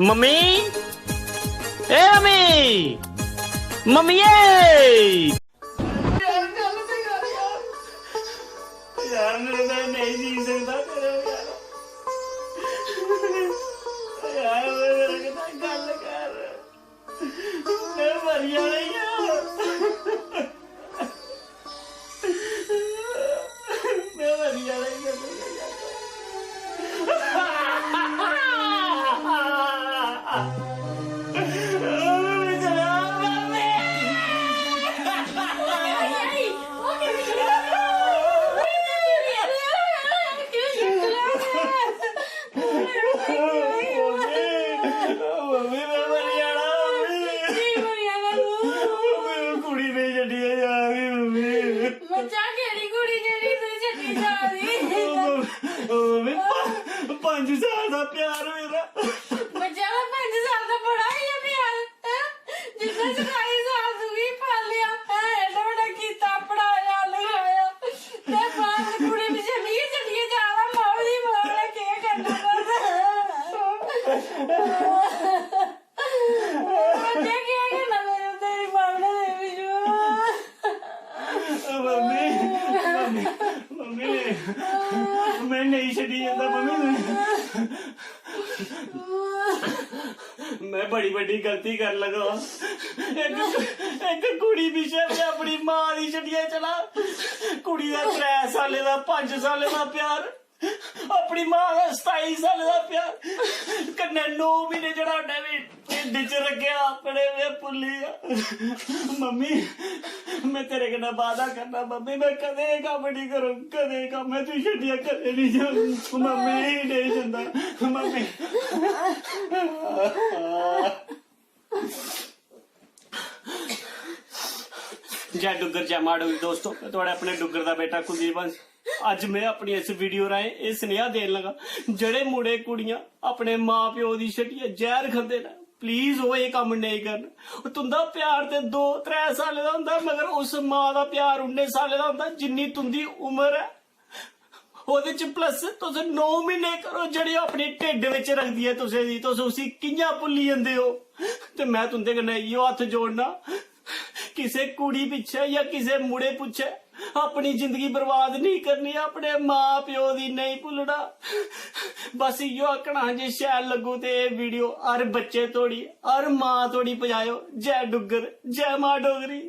Mummy ए mummy mummy यार मैं नहीं जी सकता तेरे यार मेरे के गल कर मैं मर जाना यार मैं मर जाना पांच साल का प्यार मेरा बच्चा 5 साल का बड़ा ही है प्यार जितना 27 साल दूंगी पाल लिया एडा बड़ा कीता पढ़ाया लिखाया ते बात कुड़ी भी चलिए जा रहा मौली मोड़ के करना बच्चा क्या करना मेरे तेरी मामले दे भी जो मम्मी मम्मी मैं नहीं छड़ी जाता मम्मी मैं बड़ी बड़ी गलती कर लगा एक कुड़ी पीछे मैं अपनी मां दी छड़िया चला कुड़ी का 3 साले का 5 साले का प्यार अपनी मां का 27 साल का प्यार कन्ने 9 महीने जड़ा ढिड च रखिया अपने वे भुल्ली मम्मी मैं तेरे कन्नै वादा करना मम्मी मैं कदे कम नहीं करूं कदे कम मैं तू छड़िया कदे नहीं जाऊं मम्मी नहीं जांदा मम्मी जय डुगर जय मां डोगरी दोस्तों मैं थोड़े अपने डुगर का बेटा कुलदीप हंस अज मैं अपनी इस वीडियो राएं यह स्नेहा देन लगा जेड़े मुड़े कुड़ियां अपने मां प्यो की छटिया जहर खांदे ने प्लीज वो ये कम नहीं करन तुंदा प्यार ते 2-3 साल का हुंदा मगर उस मां का प्यार 19 साल का हुंदा जिन्नी तुंदी उम्र है ओहदे च प्लस तुस 9 महीने करो जेड़ी अपनी ढिड विच रखदी है तुस उसी कियां भुल्ली जंदे हो ते मैं तुंदे कन्नै इयो हत्थ जोड़ना किसे कुड़ी पिछे या किसे मुड़े पिछे अपनी जिंदगी बर्बाद नहीं करनी अपने मां प्यो दी नहीं भुलना बस इयो आखना जे शैल लगू ते वीडियो हर बच्चे तोड़ी हर मां तोड़ी पजायो जय डुगर जय मां डोगरी।